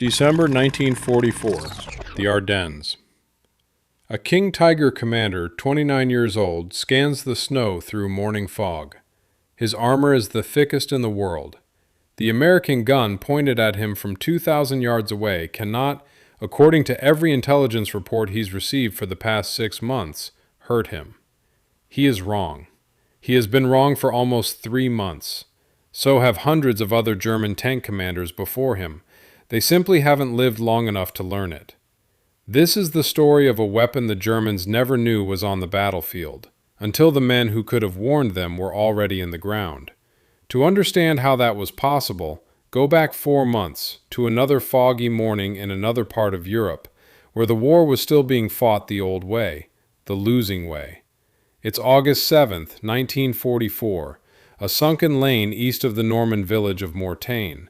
December 1944, the Ardennes. A King Tiger commander, 29 years old, scans the snow through morning fog. His armor is the thickest in the world. The American gun pointed at him from 2,000 yards away cannot, according to every intelligence report he's received for the past 6 months, hurt him. He is wrong. He has been wrong for almost 3 months. So have hundreds of other German tank commanders before him. They simply haven't lived long enough to learn it. This is the story of a weapon the Germans never knew was on the battlefield, until the men who could have warned them were already in the ground. To understand how that was possible, go back 4 months to another foggy morning in another part of Europe, where the war was still being fought the old way, the losing way. It's August 7th, 1944, a sunken lane east of the Norman village of Mortagne.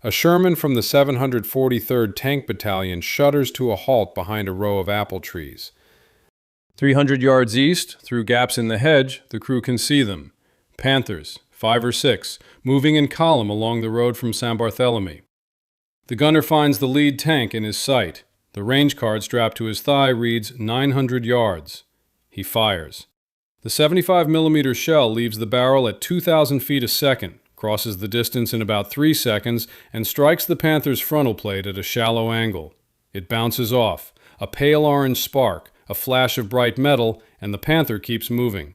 A Sherman from the 743rd Tank Battalion shudders to a halt behind a row of apple trees. 300 yards east, through gaps in the hedge, the crew can see them. Panthers, 5 or 6, moving in column along the road from Saint Barthélemy. The gunner finds the lead tank in his sight. The range card strapped to his thigh reads 900 yards. He fires. The 75mm shell leaves the barrel at 2,000 feet a second, crosses the distance in about 3 seconds, and strikes the Panther's frontal plate at a shallow angle. It bounces off, a pale orange spark, a flash of bright metal, and the Panther keeps moving.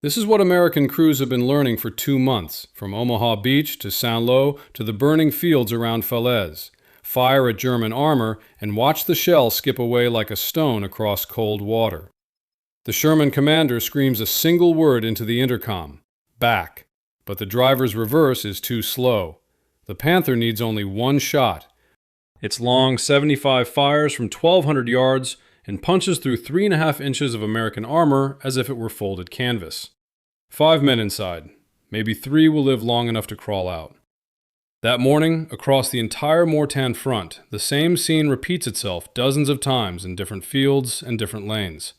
This is what American crews have been learning for 2 months, from Omaha Beach to Saint-Lô to the burning fields around Falaise. Fire at German armor and watch the shell skip away like a stone across cold water. The Sherman commander screams a single word into the intercom: back. But the driver's reverse is too slow. The Panther needs only 1 shot. Its long 75 fires from 1,200 yards and punches through 3.5 inches of American armor as if it were folded canvas. 5 men inside. Maybe 3 will live long enough to crawl out. That morning, across the entire Mortagne front, the same scene repeats itself dozens of times in different fields and different lanes.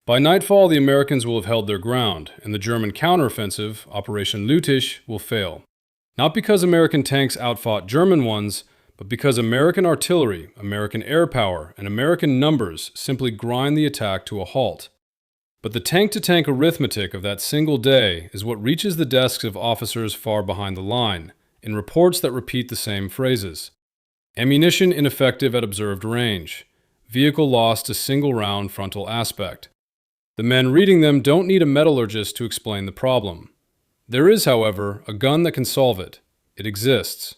By nightfall, the Americans will have held their ground, and the German counteroffensive, Operation Lüttich, will fail. Not because American tanks outfought German ones, but because American artillery, American air power, and American numbers simply grind the attack to a halt. But the tank-to-tank arithmetic of that single day is what reaches the desks of officers far behind the line, in reports that repeat the same phrases. Ammunition ineffective at observed range. Vehicle lost to single-round frontal aspect. The men reading them don't need a metallurgist to explain the problem. There is, however, a gun that can solve it. It exists.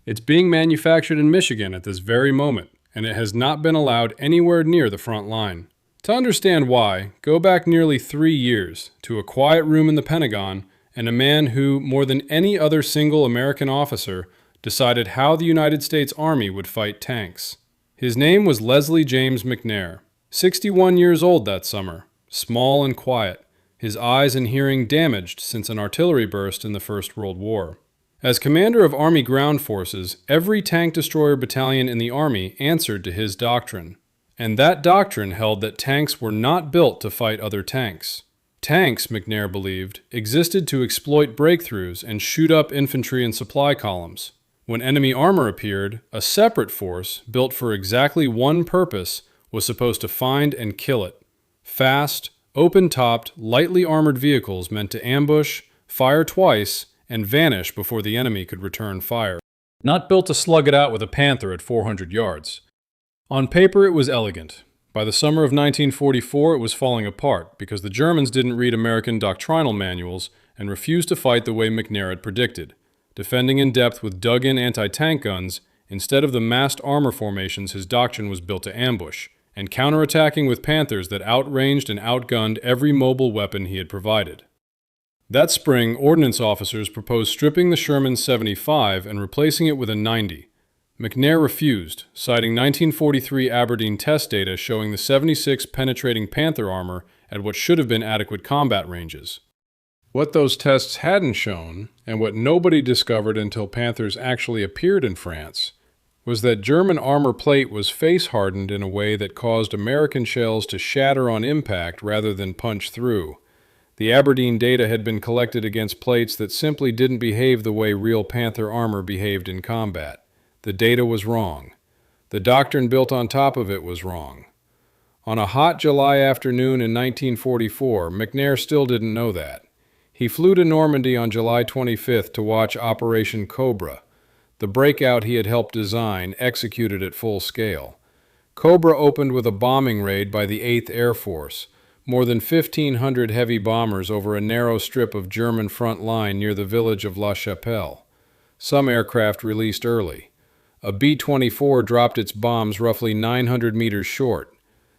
It's being manufactured in Michigan at this very moment, and it has not been allowed anywhere near the front line. To understand why, go back nearly 3 years to a quiet room in the Pentagon and a man who, more than any other single American officer, decided how the United States Army would fight tanks. His name was Leslie James McNair, 61 years old that summer. Small and quiet, his eyes and hearing damaged since an artillery burst in the First World War. As commander of Army ground forces, every tank destroyer battalion in the Army answered to his doctrine. And that doctrine held that tanks were not built to fight other tanks. Tanks, McNair believed, existed to exploit breakthroughs and shoot up infantry and supply columns. When enemy armor appeared, a separate force, built for exactly one purpose, was supposed to find and kill it. Fast, open-topped, lightly armored vehicles meant to ambush, fire twice, and vanish before the enemy could return fire. Not built to slug it out with a Panther at 400 yards. On paper it was elegant. By the summer of 1944 it was falling apart because the Germans didn't read American doctrinal manuals and refused to fight the way McNair had predicted, defending in depth with dug-in anti-tank guns instead of the massed armor formations his doctrine was built to ambush, and counterattacking with Panthers that outranged and outgunned every mobile weapon he had provided. That spring, ordnance officers proposed stripping the Sherman 75 and replacing it with a 90. McNair refused, citing 1943 Aberdeen test data showing the 76 penetrating Panther armor at what should have been adequate combat ranges. What those tests hadn't shown, and what nobody discovered until Panthers actually appeared in France, was that German armor plate was face-hardened in a way that caused American shells to shatter on impact rather than punch through. The Aberdeen data had been collected against plates that simply didn't behave the way real Panther armor behaved in combat. The data was wrong. The doctrine built on top of it was wrong. On a hot July afternoon in 1944, McNair still didn't know that. He flew to Normandy on July 25th to watch Operation Cobra, the breakout he had helped design, executed at full scale. Cobra opened with a bombing raid by the 8th Air Force, more than 1,500 heavy bombers over a narrow strip of German front line near the village of La Chapelle. Some aircraft released early. A B-24 dropped its bombs roughly 900 meters short.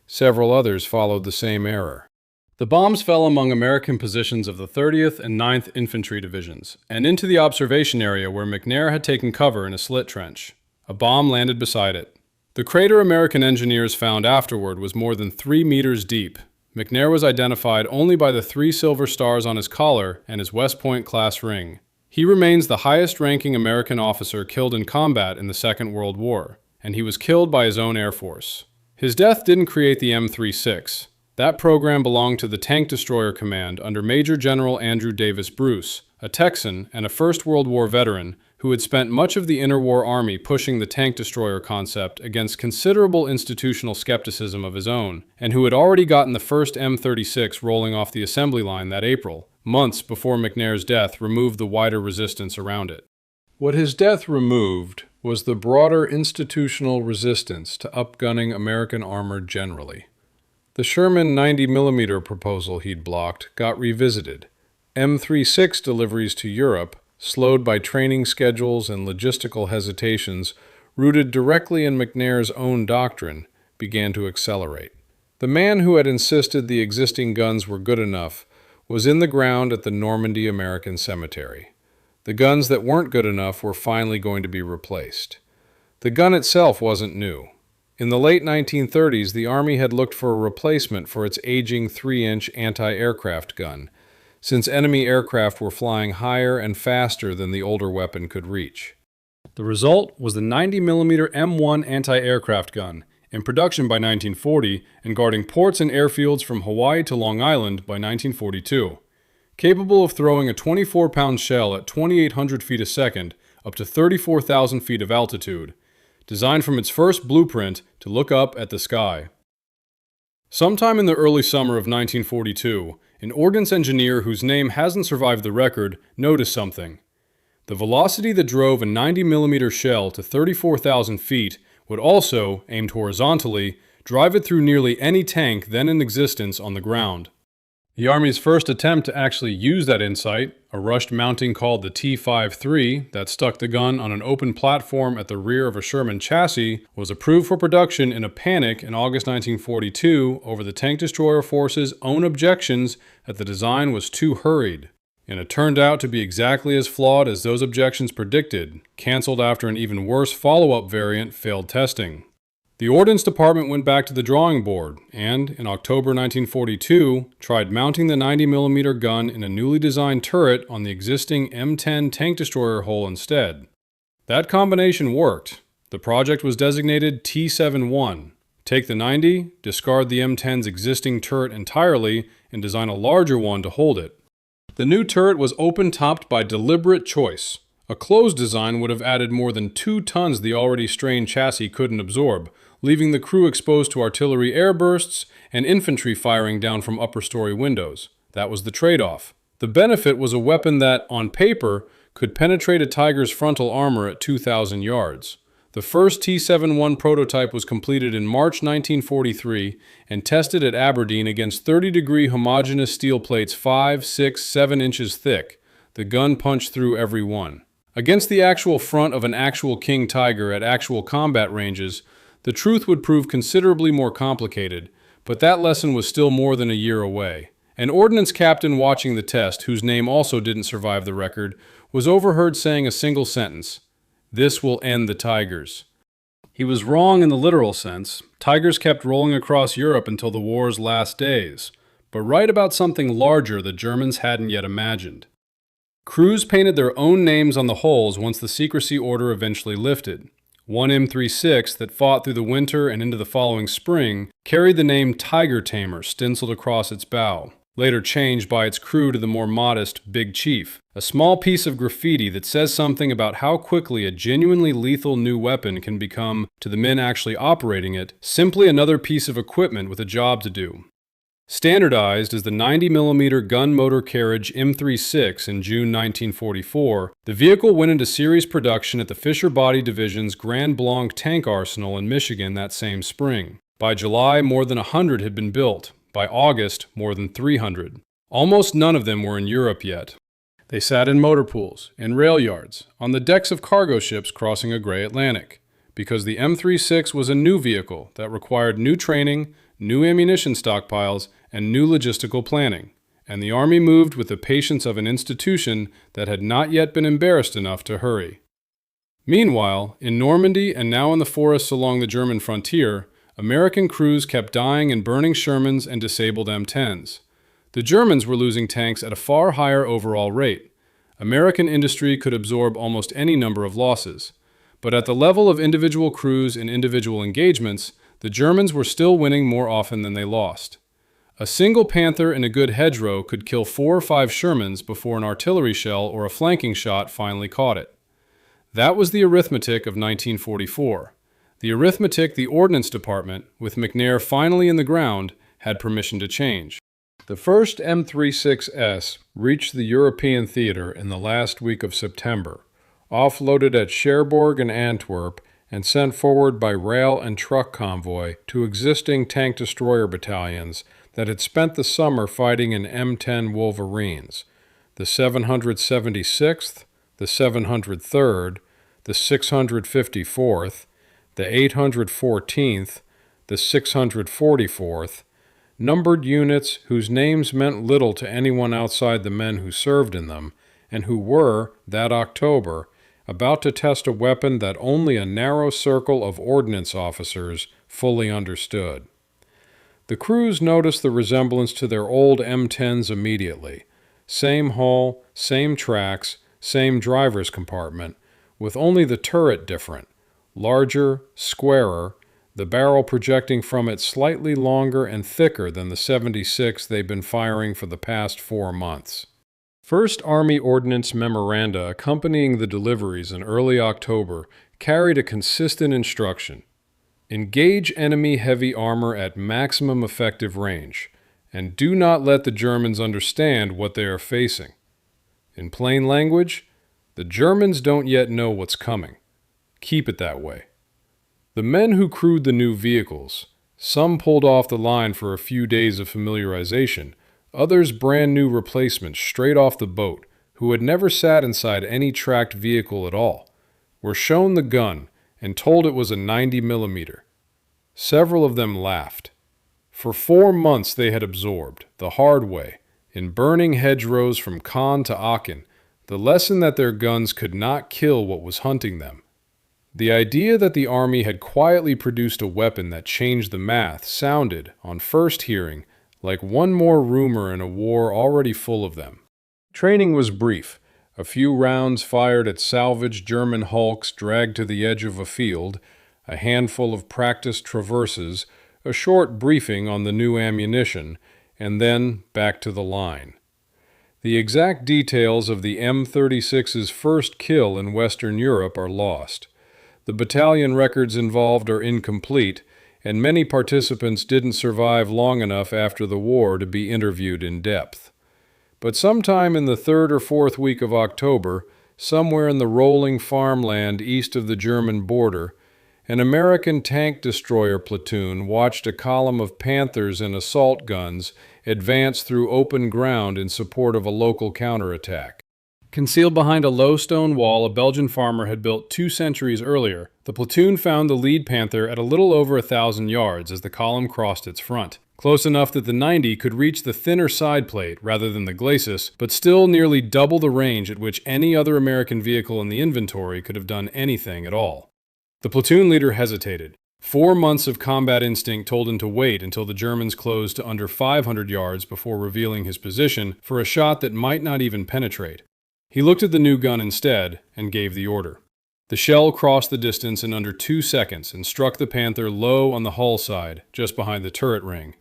Several others followed the same error. The bombs fell among American positions of the 30th and 9th Infantry Divisions, and into the observation area where McNair had taken cover in a slit trench. A bomb landed beside it. The crater American engineers found afterward was more than 3 meters deep. McNair was identified only by the 3 silver stars on his collar and his West Point class ring. He remains the highest-ranking American officer killed in combat in the Second World War, and he was killed by his own Air Force. His death didn't create the M36. That program belonged to the Tank Destroyer Command under Major General Andrew Davis Bruce, a Texan and a First World War veteran who had spent much of the interwar Army pushing the tank destroyer concept against considerable institutional skepticism of his own, and who had already gotten the first M36 rolling off the assembly line that April, months before McNair's death removed the wider resistance around it. What his death removed was the broader institutional resistance to upgunning American armor generally. The Sherman 90mm proposal he'd blocked got revisited. M36 deliveries to Europe, slowed by training schedules and logistical hesitations rooted directly in McNair's own doctrine, began to accelerate. The man who had insisted the existing guns were good enough was in the ground at the Normandy American Cemetery. The guns that weren't good enough were finally going to be replaced. The gun itself wasn't new. In the late 1930s, the Army had looked for a replacement for its aging 3-inch anti-aircraft gun, since enemy aircraft were flying higher and faster than the older weapon could reach. The result was the 90mm M1 anti-aircraft gun, in production by 1940 and guarding ports and airfields from Hawaii to Long Island by 1942. Capable of throwing a 24-pound shell at 2,800 feet a second up to 34,000 feet of altitude, designed from its first blueprint to look up at the sky. Sometime in the early summer of 1942, an ordnance engineer whose name hasn't survived the record noticed something. The velocity that drove a 90mm shell to 34,000 feet would also, aimed horizontally, drive it through nearly any tank then in existence on the ground. The Army's first attempt to actually use that insight, a rushed mounting called the T-53 that stuck the gun on an open platform at the rear of a Sherman chassis, was approved for production in a panic in August 1942 over the tank destroyer force's own objections that the design was too hurried. And it turned out to be exactly as flawed as those objections predicted, canceled after an even worse follow-up variant failed testing. The Ordnance Department went back to the drawing board and, in October 1942, tried mounting the 90mm gun in a newly designed turret on the existing M10 tank destroyer hull instead. That combination worked. The project was designated T-71. Take the 90, discard the M10's existing turret entirely, and design a larger one to hold it. The new turret was open-topped by deliberate choice. A closed design would have added more than 2 tons the already strained chassis couldn't absorb, leaving the crew exposed to artillery airbursts and infantry firing down from upper-story windows. That was the trade-off. The benefit was a weapon that, on paper, could penetrate a Tiger's frontal armor at 2,000 yards. The first T-71 prototype was completed in March 1943 and tested at Aberdeen against 30-degree homogeneous steel plates 5, 6, 7 inches thick. The gun punched through every one. Against the actual front of an actual King Tiger at actual combat ranges, the truth would prove considerably more complicated, but that lesson was still more than a year away. An ordnance captain watching the test, whose name also didn't survive the record, was overheard saying a single sentence: "This will end the Tigers." He was wrong in the literal sense. Tigers kept rolling across Europe until the war's last days, but right about something larger the Germans hadn't yet imagined. Crews painted their own names on the hulls once the secrecy order eventually lifted. One M36 that fought through the winter and into the following spring carried the name Tiger Tamer stenciled across its bow. later changed by its crew to the more modest Big Chief, a small piece of graffiti that says something about how quickly a genuinely lethal new weapon can become, to the men actually operating it, simply another piece of equipment with a job to do. Standardized as the 90mm gun motor carriage M36 in June 1944, the vehicle went into series production at the Fisher Body Division's Grand Blanc tank arsenal in Michigan that same spring. By July, more than 100 had been built. By August, more than 300. Almost none of them were in Europe yet. They sat in motor pools, in rail yards, on the decks of cargo ships crossing a gray Atlantic, because the M36 was a new vehicle that required new training, new ammunition stockpiles, and new logistical planning, and the Army moved with the patience of an institution that had not yet been embarrassed enough to hurry. Meanwhile, in Normandy and now in the forests along the German frontier, American crews kept dying and burning Shermans and disabled M10s. The Germans were losing tanks at a far higher overall rate. American industry could absorb almost any number of losses. But at the level of individual crews and individual engagements, the Germans were still winning more often than they lost. A single Panther in a good hedgerow could kill 4 or 5 Shermans before an artillery shell or a flanking shot finally caught it. That was the arithmetic of 1944. The arithmetic the Ordnance Department, with McNair finally in the ground, had permission to change. The first M36's reached the European theater in the last week of September, offloaded at Cherbourg and Antwerp, and sent forward by rail and truck convoy to existing tank destroyer battalions that had spent the summer fighting in M10 Wolverines, the 776th, the 703rd, the 654th, the 814th, the 644th, numbered units whose names meant little to anyone outside the men who served in them, and who were, that October, about to test a weapon that only a narrow circle of ordnance officers fully understood. The crews noticed the resemblance to their old M10s immediately. Same hull, same tracks, same driver's compartment, with only the turret different. Larger, squarer, the barrel projecting from it slightly longer and thicker than the 76 they'd been firing for the past 4 months. First Army Ordnance memoranda accompanying the deliveries in early October carried a consistent instruction: engage enemy heavy armor at maximum effective range, and do not let the Germans understand what they are facing. In plain language, the Germans don't yet know what's coming. Keep it that way. The men who crewed the new vehicles, some pulled off the line for a few days of familiarization, others brand new replacements straight off the boat, who had never sat inside any tracked vehicle at all, were shown the gun and told it was a 90mm. Several of them laughed. For 4 months they had absorbed, the hard way, in burning hedgerows from Caen to Aachen, the lesson that their guns could not kill what was hunting them. The idea that the Army had quietly produced a weapon that changed the math sounded, on first hearing, like one more rumor in a war already full of them. Training was brief. A few rounds fired at salvaged German hulks dragged to the edge of a field, a handful of practiced traverses, a short briefing on the new ammunition, and then back to the line. The exact details of the M36's first kill in Western Europe are lost. The battalion records involved are incomplete, and many participants didn't survive long enough after the war to be interviewed in depth. But sometime in the 3rd or 4th week of October, somewhere in the rolling farmland east of the German border, an American tank destroyer platoon watched a column of Panthers and assault guns advance through open ground in support of a local counterattack. Concealed behind a low stone wall a Belgian farmer had built 2 centuries earlier, the platoon found the lead Panther at a little over 1,000 yards as the column crossed its front. Close enough that the 90 could reach the thinner side plate rather than the glacis, but still nearly double the range at which any other American vehicle in the inventory could have done anything at all. The platoon leader hesitated. 4 months of combat instinct told him to wait until the Germans closed to under 500 yards before revealing his position for a shot that might not even penetrate. He looked at the new gun instead and gave the order. The shell crossed the distance in under 2 seconds and struck the Panther low on the hull side, just behind the turret ring.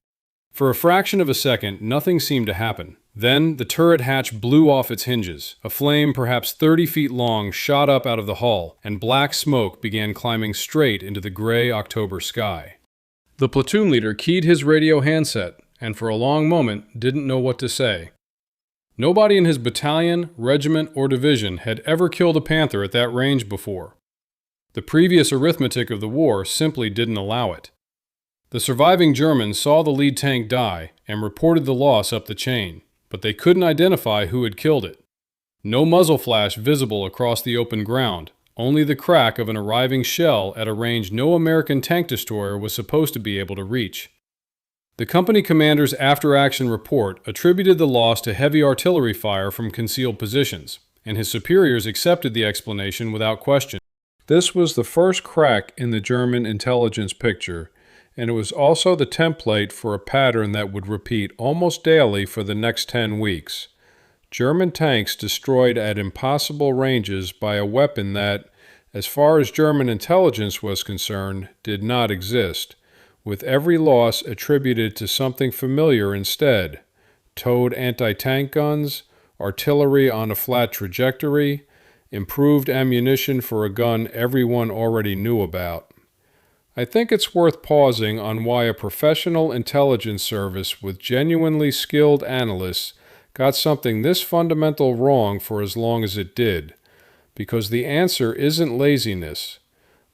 For a fraction of a second, nothing seemed to happen. Then, the turret hatch blew off its hinges. A flame perhaps 30 feet long shot up out of the hull, and black smoke began climbing straight into the gray October sky. The platoon leader keyed his radio handset, and for a long moment didn't know what to say. Nobody in his battalion, regiment, or division had ever killed a Panther at that range before. The previous arithmetic of the war simply didn't allow it. The surviving Germans saw the lead tank die and reported the loss up the chain, but they couldn't identify who had killed it. No muzzle flash visible across the open ground, only the crack of an arriving shell at a range no American tank destroyer was supposed to be able to reach. The company commander's after-action report attributed the loss to heavy artillery fire from concealed positions, and his superiors accepted the explanation without question. This was the first crack in the German intelligence picture, and it was also the template for a pattern that would repeat almost daily for the next 10 weeks. German tanks destroyed at impossible ranges by a weapon that, as far as German intelligence was concerned, did not exist, with every loss attributed to something familiar instead: towed anti-tank guns, artillery on a flat trajectory, improved ammunition for a gun everyone already knew about. I think it's worth pausing on why a professional intelligence service with genuinely skilled analysts got something this fundamental wrong for as long as it did, because the answer isn't laziness.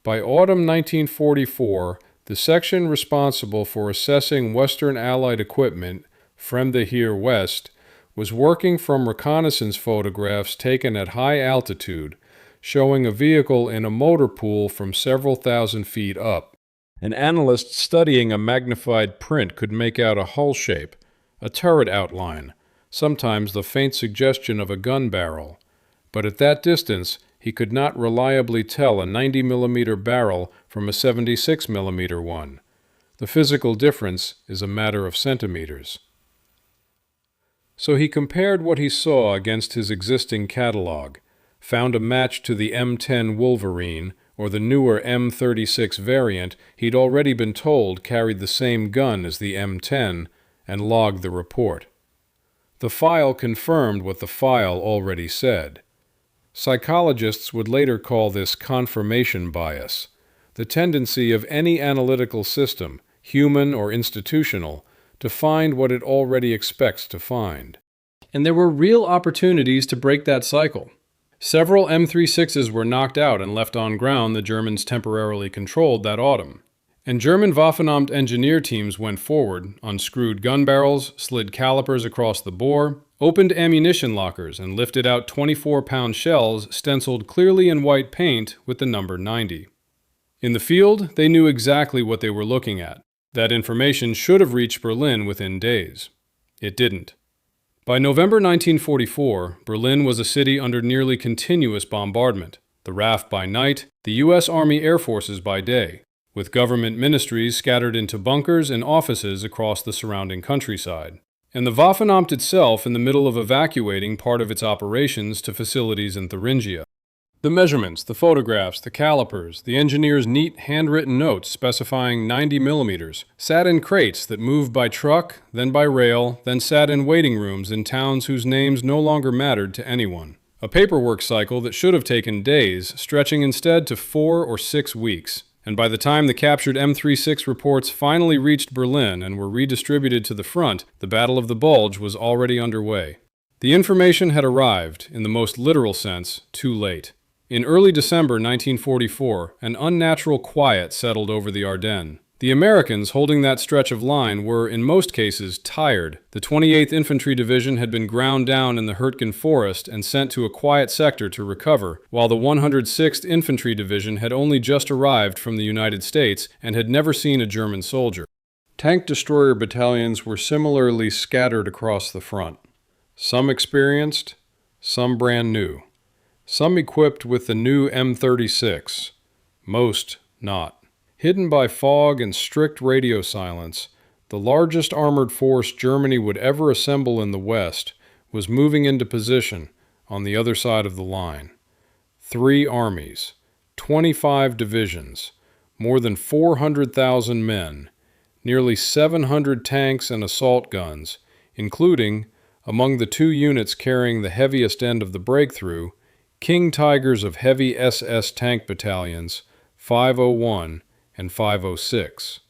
By autumn 1944, the section responsible for assessing Western Allied equipment, Fremde Heer West, was working from reconnaissance photographs taken at high altitude, showing a vehicle in a motor pool from several thousand feet up. An analyst studying a magnified print could make out a hull shape, a turret outline, sometimes the faint suggestion of a gun barrel. But at that distance, he could not reliably tell a 90mm barrel from a 76mm one. The physical difference is a matter of centimeters. So he compared what he saw against his existing catalog, found a match to the M10 Wolverine, or the newer M36 variant he'd already been told carried the same gun as the M10, and logged the report. The file confirmed what the file already said. Psychologists would later call this confirmation bias, the tendency of any analytical system, human or institutional, to find what it already expects to find. And there were real opportunities to break that cycle. Several M36's were knocked out and left on ground the Germans temporarily controlled that autumn. And German Waffenamt engineer teams went forward, unscrewed gun barrels, slid calipers across the bore, opened ammunition lockers, and lifted out 24-pound shells stenciled clearly in white paint with the number 90. In the field, they knew exactly what they were looking at. That information should have reached Berlin within days. It didn't. By November 1944, Berlin was a city under nearly continuous bombardment, the RAF by night, the U.S. Army Air Forces by day, with government ministries scattered into bunkers and offices across the surrounding countryside, and the Waffenamt itself in the middle of evacuating part of its operations to facilities in Thuringia. The measurements, the photographs, the calipers, the engineers' neat handwritten notes specifying 90mm, sat in crates that moved by truck, then by rail, then sat in waiting rooms in towns whose names no longer mattered to anyone. A paperwork cycle that should have taken days, stretching instead to 4 or 6 weeks. And by the time the captured M36 reports finally reached Berlin and were redistributed to the front, the Battle of the Bulge was already underway. The information had arrived, in the most literal sense, too late. In early December 1944, an unnatural quiet settled over the Ardennes. The Americans holding that stretch of line were, in most cases, tired. The 28th Infantry Division had been ground down in the Hurtgen Forest and sent to a quiet sector to recover, while the 106th Infantry Division had only just arrived from the United States and had never seen a German soldier. Tank destroyer battalions were similarly scattered across the front. Some experienced, some brand new. Some equipped with the new M36, most not. Hidden by fog and strict radio silence, the largest armored force Germany would ever assemble in the West was moving into position on the other side of the line. 3 armies, 25 divisions, more than 400,000 men, nearly 700 tanks and assault guns, including, among the 2 units carrying the heaviest end of the breakthrough, King Tigers of heavy SS tank battalions 501 and 506,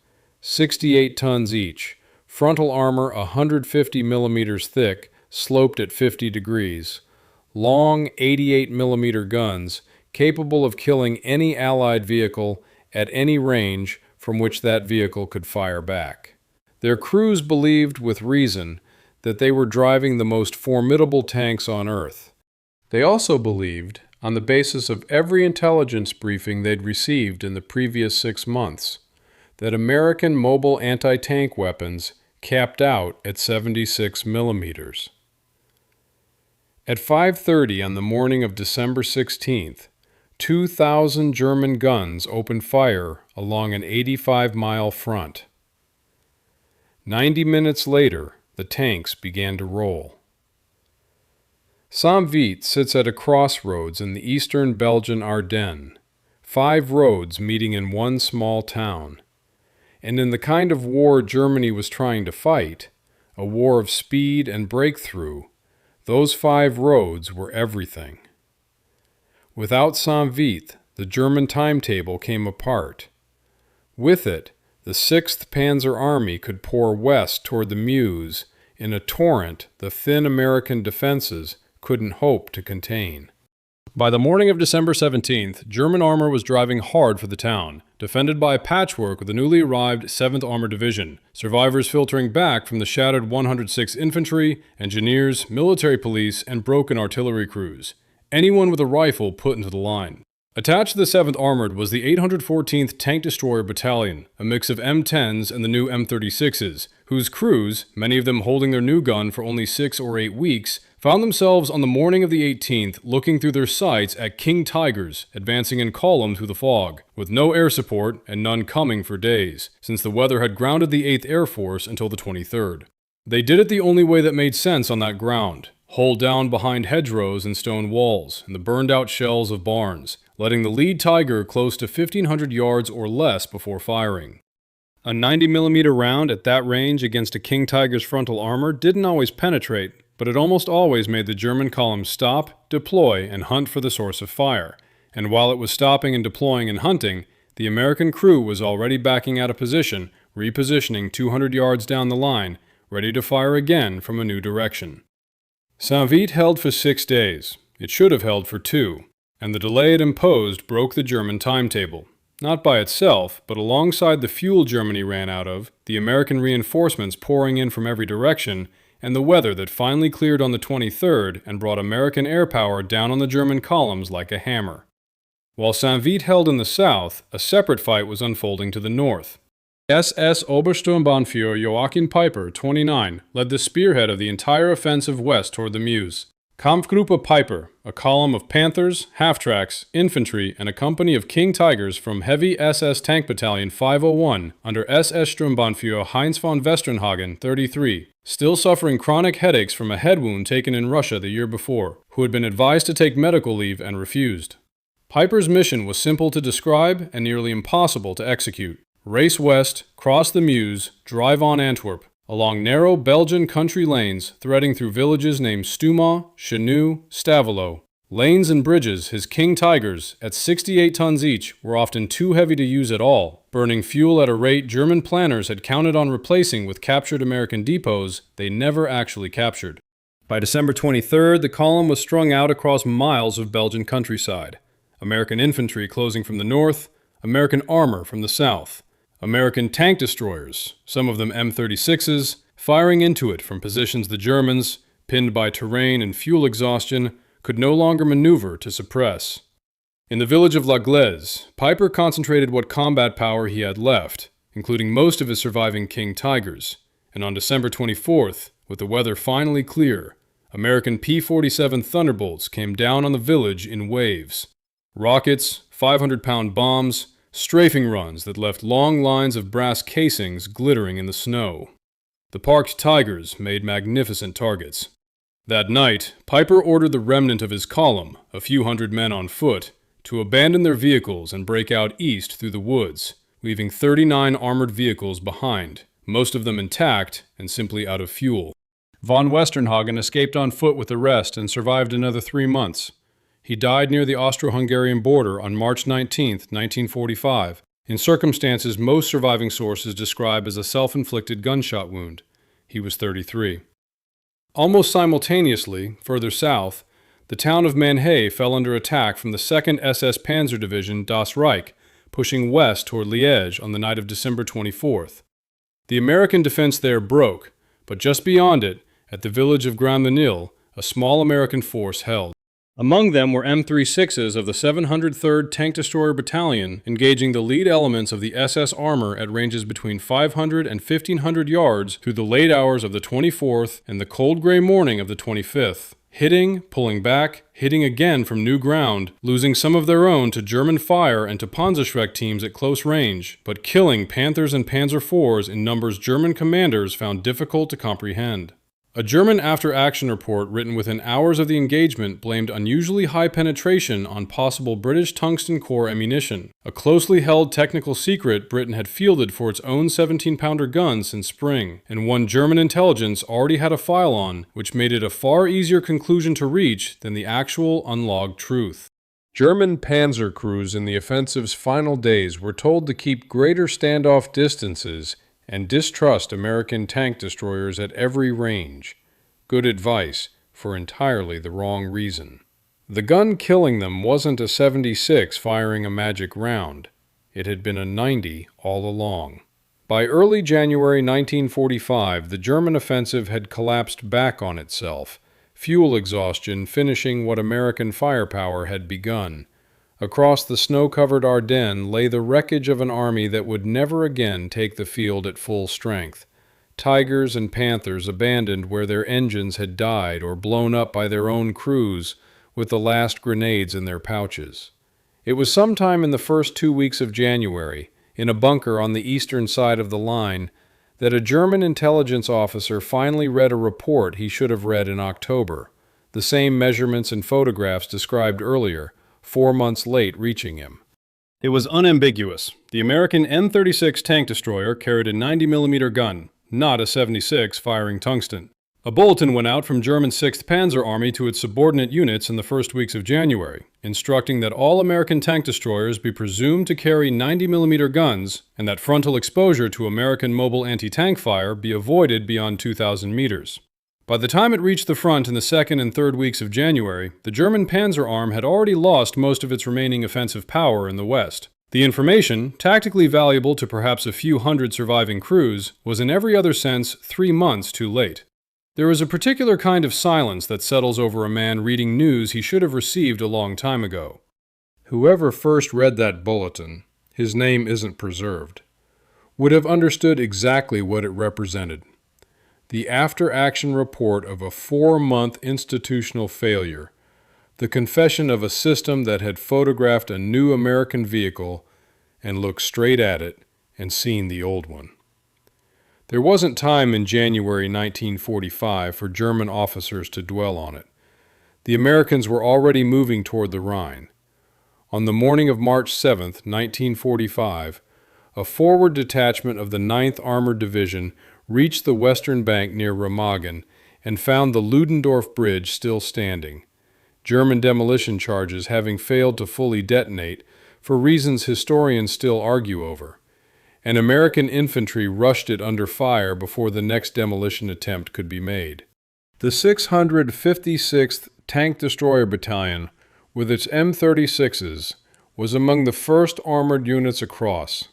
68 tons each, frontal armor 150 millimeters thick, sloped at 50 degrees, long 88 millimeter guns capable of killing any Allied vehicle at any range from which that vehicle could fire back. Their crews believed with reason that they were driving the most formidable tanks on Earth. They also believed, on the basis of every intelligence briefing they'd received in the previous 6 months, that American mobile anti-tank weapons capped out at 76 millimeters. At 5:30 on the morning of December 16th, 2,000 German guns opened fire along an 85-mile front. 90 minutes later, the tanks began to roll. Saint-Vith sits at a crossroads in the eastern Belgian Ardennes, 5 roads meeting in one small town. And in the kind of war Germany was trying to fight, a war of speed and breakthrough, those 5 roads were everything. Without Saint-Vith, the German timetable came apart. With it, the 6th Panzer Army could pour west toward the Meuse in a torrent the thin American defenses couldn't hope to contain. By the morning of December 17th, German armor was driving hard for the town, defended by a patchwork of the newly arrived 7th Armored Division, survivors filtering back from the shattered 106th Infantry, engineers, military police, and broken artillery crews. Anyone with a rifle put into the line. Attached to the 7th Armored was the 814th Tank Destroyer Battalion, a mix of M10's and the new M36's, whose crews, many of them holding their new gun for only 6 or 8 weeks, found themselves on the morning of the 18th looking through their sights at King Tigers advancing in column through the fog, with no air support and none coming for days, since the weather had grounded the 8th Air Force until the 23rd. They did it the only way that made sense on that ground, holed down behind hedgerows and stone walls and the burned-out shells of barns, letting the lead Tiger close to 1,500 yards or less before firing. A 90mm round at that range against a King Tiger's frontal armor didn't always penetrate, but it almost always made the German column stop, deploy, and hunt for the source of fire. And while it was stopping and deploying and hunting, the American crew was already backing out of position, repositioning 200 yards down the line, ready to fire again from a new direction. Saint-Vith held for 6 days. It should have held for 2. And the delay it imposed broke the German timetable. Not by itself, but alongside the fuel Germany ran out of, the American reinforcements pouring in from every direction, and the weather that finally cleared on the 23rd and brought American air power down on the German columns like a hammer. While Saint-Vith held in the south, a separate fight was unfolding to the north. SS Obersturmbannführer Joachim Peiper, 29, led the spearhead of the entire offensive west toward the Meuse. Kampfgruppe Peiper, a column of Panthers, half-tracks, infantry, and a company of King Tigers from Heavy SS Tank Battalion 501 under SS Sturmbannführer Heinz von Westernhagen, 33, still suffering chronic headaches from a head wound taken in Russia the year before, who had been advised to take medical leave and refused. Peiper's mission was simple to describe and nearly impossible to execute. Race west, cross the Meuse, drive on Antwerp, along narrow Belgian country lanes threading through villages named Stuma, Chenu, Stavelot. Lanes and bridges his King Tigers, at 68 tons each, were often too heavy to use at all, burning fuel at a rate German planners had counted on replacing with captured American depots they never actually captured. By December 23rd, the column was strung out across miles of Belgian countryside. American infantry closing from the north, American armor from the south. American tank destroyers, some of them M36's, firing into it from positions the Germans, pinned by terrain and fuel exhaustion, could no longer maneuver to suppress. In the village of La Glaise, Peiper concentrated what combat power he had left, including most of his surviving King Tigers, and on December 24th, with the weather finally clear, American P-47 Thunderbolts came down on the village in waves. Rockets, 500-pound bombs, strafing runs that left long lines of brass casings glittering in the snow. The parked Tigers made magnificent targets. That night, Peiper ordered the remnant of his column, a few hundred men on foot, to abandon their vehicles and break out east through the woods, leaving 39 armored vehicles behind, most of them intact and simply out of fuel. Von Westernhagen escaped on foot with the rest and survived another 3 months. He died near the Austro-Hungarian border on March 19, 1945, in circumstances most surviving sources describe as a self-inflicted gunshot wound. He was 33. Almost simultaneously, further south, the town of Mannheim fell under attack from the 2nd SS Panzer Division Das Reich, pushing west toward Liège on the night of December 24th. The American defense there broke, but just beyond it, at the village of Grand-Mesnil, a small American force held. Among them were M36's of the 703rd Tank Destroyer Battalion, engaging the lead elements of the SS armor at ranges between 500 and 1,500 yards through the late hours of the 24th and the cold gray morning of the 25th. Hitting, pulling back, hitting again from new ground, losing some of their own to German fire and to Panzerschreck teams at close range, but killing Panthers and Panzer IVs in numbers German commanders found difficult to comprehend. A German after-action report written within hours of the engagement blamed unusually high penetration on possible British tungsten core ammunition, a closely held technical secret Britain had fielded for its own 17-pounder gun since spring, and one German intelligence already had a file on, which made it a far easier conclusion to reach than the actual unlogged truth. German panzer crews in the offensive's final days were told to keep greater standoff distances and distrust American tank destroyers at every range. Good advice, for entirely the wrong reason. The gun killing them wasn't a 76 firing a magic round. It had been a 90 all along. By early January 1945, the German offensive had collapsed back on itself, fuel exhaustion finishing what American firepower had begun. Across the snow-covered Ardennes lay the wreckage of an army that would never again take the field at full strength. Tigers and Panthers abandoned where their engines had died or blown up by their own crews with the last grenades in their pouches. It was sometime in the first 2 weeks of January, in a bunker on the eastern side of the line, that a German intelligence officer finally read a report he should have read in October, the same measurements and photographs described earlier, 4 months late reaching him. It was unambiguous. The American M36 tank destroyer carried a 90mm gun, not a 76 firing tungsten. A bulletin went out from German 6th Panzer Army to its subordinate units in the first weeks of January, instructing that all American tank destroyers be presumed to carry 90mm guns and that frontal exposure to American mobile anti-tank fire be avoided beyond 2,000 meters. By the time it reached the front in the 2nd and 3rd weeks of January, the German Panzer Arm had already lost most of its remaining offensive power in the west. The information, tactically valuable to perhaps a few hundred surviving crews, was in every other sense 3 months too late. There is a particular kind of silence that settles over a man reading news he should have received a long time ago. Whoever first read that bulletin, his name isn't preserved, would have understood exactly what it represented. The after-action report of a 4-month institutional failure, the confession of a system that had photographed a new American vehicle and looked straight at it and seen the old one. There wasn't time in January 1945 for German officers to dwell on it. The Americans were already moving toward the Rhine. On the morning of March 7, 1945, a forward detachment of the 9th Armored Division reached the western bank near Remagen and found the Ludendorff Bridge still standing, German demolition charges having failed to fully detonate for reasons historians still argue over, and American infantry rushed it under fire before the next demolition attempt could be made. The 656th Tank Destroyer Battalion, with its M36's, was among the first armored units across.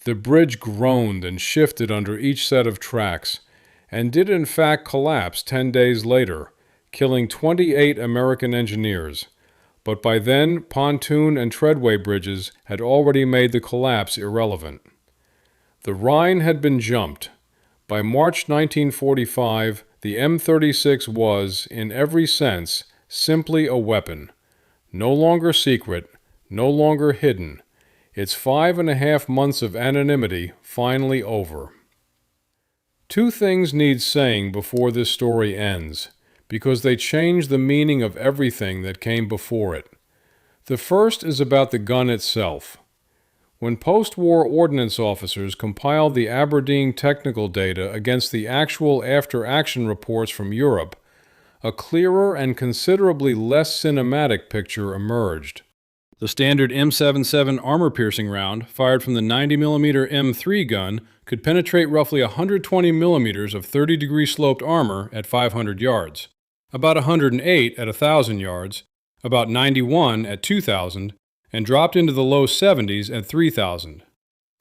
The bridge groaned and shifted under each set of tracks, and did in fact collapse 10 days later, killing 28 American engineers, but by then pontoon and treadway bridges had already made the collapse irrelevant. The Rhine had been jumped. By March 1945, the M36 was, in every sense, simply a weapon. No longer secret, no longer hidden. Its 5.5 months of anonymity finally over. 2 things need saying before this story ends, because they change the meaning of everything that came before it. The first is about the gun itself. When post-war ordnance officers compiled the Aberdeen technical data against the actual after-action reports from Europe, a clearer and considerably less cinematic picture emerged. The standard M77 armor-piercing round, fired from the 90mm M3 gun, could penetrate roughly 120 millimeters of 30-degree sloped armor at 500 yards, about 108 at 1,000 yards, about 91 at 2,000, and dropped into the low 70s at 3,000.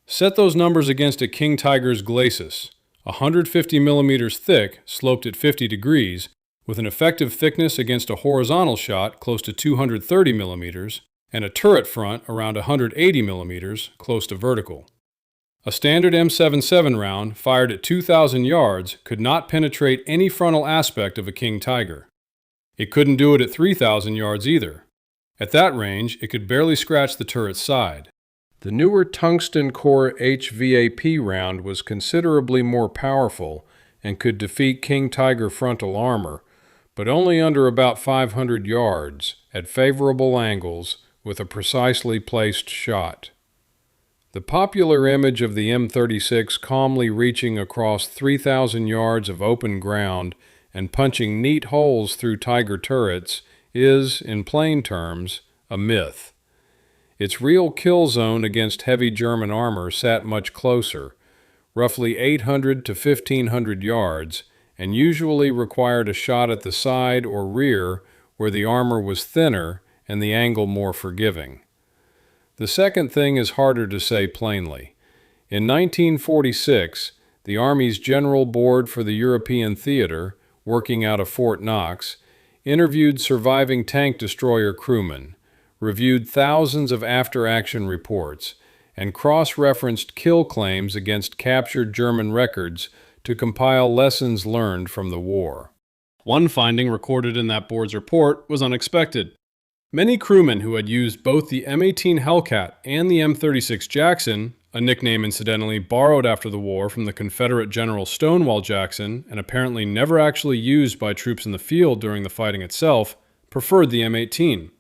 Set those numbers against a King Tiger's glacis, 150 millimeters thick, sloped at 50 degrees, with an effective thickness against a horizontal shot close to 230 millimeters, and a turret front around 180 millimeters, close to vertical. A standard M77 round, fired at 2,000 yards, could not penetrate any frontal aspect of a King Tiger. It couldn't do it at 3,000 yards either. At that range, it could barely scratch the turret's side. The newer tungsten core HVAP round was considerably more powerful and could defeat King Tiger frontal armor, but only under about 500 yards, at favorable angles, with a precisely placed shot. The popular image of the M36 calmly reaching across 3,000 yards of open ground and punching neat holes through Tiger turrets is, in plain terms, a myth. Its real kill zone against heavy German armor sat much closer, roughly 800 to 1,500 yards, and usually required a shot at the side or rear where the armor was thinner and the angle more forgiving. The second thing is harder to say plainly. In 1946, the Army's General Board for the European Theater, working out of Fort Knox, interviewed surviving tank destroyer crewmen, reviewed thousands of after-action reports, and cross-referenced kill claims against captured German records to compile lessons learned from the war. One finding recorded in that board's report was unexpected. Many crewmen who had used both the M18 Hellcat and the M36 Jackson, a nickname incidentally borrowed after the war from the Confederate General Stonewall Jackson and apparently never actually used by troops in the field during the fighting itself, preferred the M18.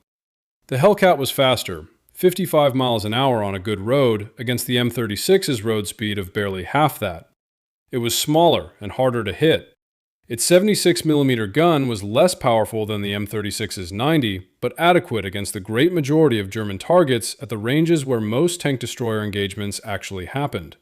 The Hellcat was faster, 55 miles an hour on a good road, against the M36's road speed of barely half that. It was smaller and harder to hit. Its 76mm gun was less powerful than the M36's 90, but adequate against the great majority of German targets at the ranges where most tank destroyer engagements actually happened.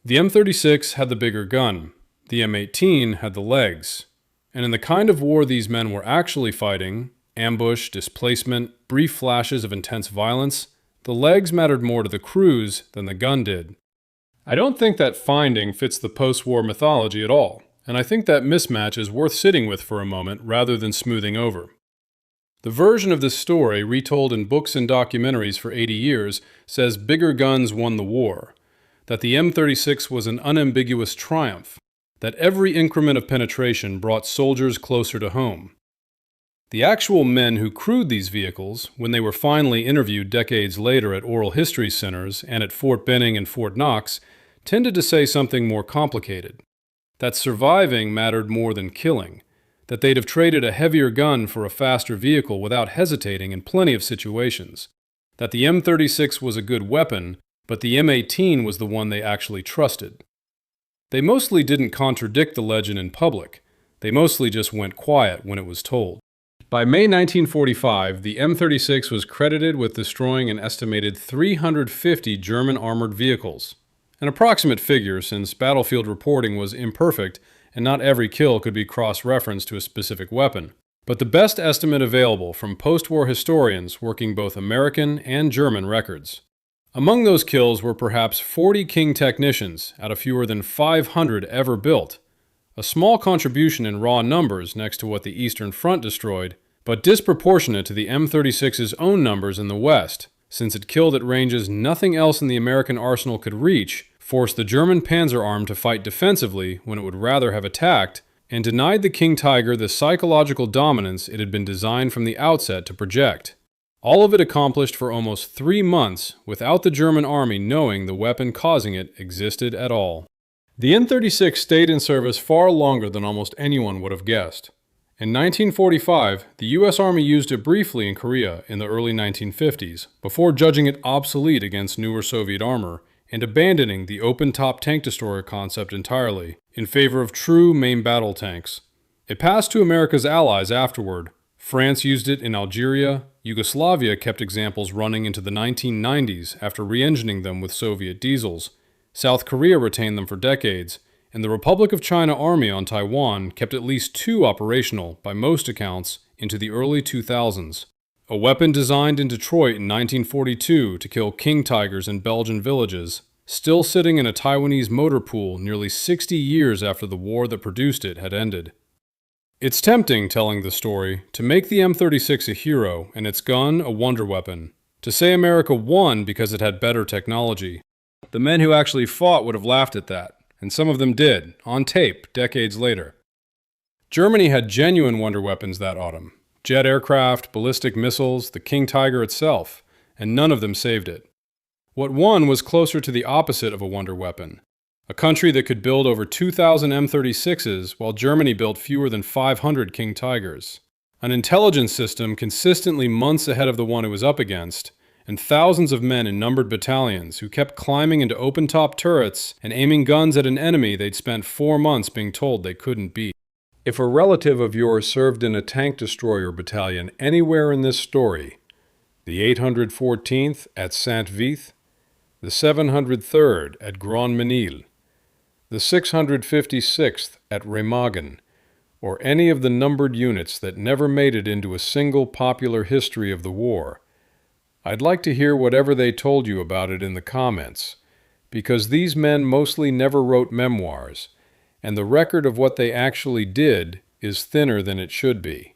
The M36 had the bigger gun, the M18 had the legs, and in the kind of war these men were actually fighting, ambush, displacement, brief flashes of intense violence, the legs mattered more to the crews than the gun did. I don't think that finding fits the post-war mythology at all, and I think that mismatch is worth sitting with for a moment rather than smoothing over. The version of this story, retold in books and documentaries for 80 years, says bigger guns won the war, that the M36 was an unambiguous triumph, that every increment of penetration brought soldiers closer to home. The actual men who crewed these vehicles, when they were finally interviewed decades later at oral history centers and at Fort Benning and Fort Knox, tended to say something more complicated. That surviving mattered more than killing, that they'd have traded a heavier gun for a faster vehicle without hesitating in plenty of situations, that the M36 was a good weapon, but the M18 was the one they actually trusted. They mostly didn't contradict the legend in public, they mostly just went quiet when it was told. By May 1945, the M36 was credited with destroying an estimated 350 German armored vehicles. An approximate figure, since battlefield reporting was imperfect and not every kill could be cross-referenced to a specific weapon. But the best estimate available from post-war historians working both American and German records. Among those kills were perhaps 40 King technicians out of fewer than 500 ever built. A small contribution in raw numbers next to what the Eastern Front destroyed, but disproportionate to the M36's own numbers in the West, since it killed at ranges nothing else in the American arsenal could reach, forced the German Panzer Arm to fight defensively when it would rather have attacked, and denied the King Tiger the psychological dominance it had been designed from the outset to project. All of it accomplished for almost 3 months without the German army knowing the weapon causing it existed at all. The M36 stayed in service far longer than almost anyone would have guessed. In 1945, the U.S. Army used it briefly in Korea in the early 1950s, before judging it obsolete against newer Soviet armor and abandoning the open-top tank destroyer concept entirely in favor of true main battle tanks. It passed to America's allies afterward. France used it in Algeria, Yugoslavia kept examples running into the 1990s after re-engineering them with Soviet diesels, South Korea retained them for decades, and the Republic of China Army on Taiwan kept at least 2 operational, by most accounts, into the early 2000s. A weapon designed in Detroit in 1942 to kill king tigers in Belgian villages, still sitting in a Taiwanese motor pool nearly 60 years after the war that produced it had ended. It's tempting, telling the story, to make the M36 a hero and its gun a wonder weapon, to say America won because it had better technology. The men who actually fought would have laughed at that, and some of them did, on tape, decades later. Germany had genuine wonder weapons that autumn. Jet aircraft, ballistic missiles, the King Tiger itself, and none of them saved it. What won was closer to the opposite of a wonder weapon. A country that could build over 2,000 M36's while Germany built fewer than 500 King Tigers. An intelligence system consistently months ahead of the one it was up against, and thousands of men in numbered battalions who kept climbing into open-top turrets and aiming guns at an enemy they'd spent 4 months being told they couldn't beat. If a relative of yours served in a tank destroyer battalion anywhere in this story, the 814th at Saint-Vith, the 703rd at Grand-Mesnil, the 656th at Remagen, or any of the numbered units that never made it into a single popular history of the war, I'd like to hear whatever they told you about it in the comments, because these men mostly never wrote memoirs, and the record of what they actually did is thinner than it should be.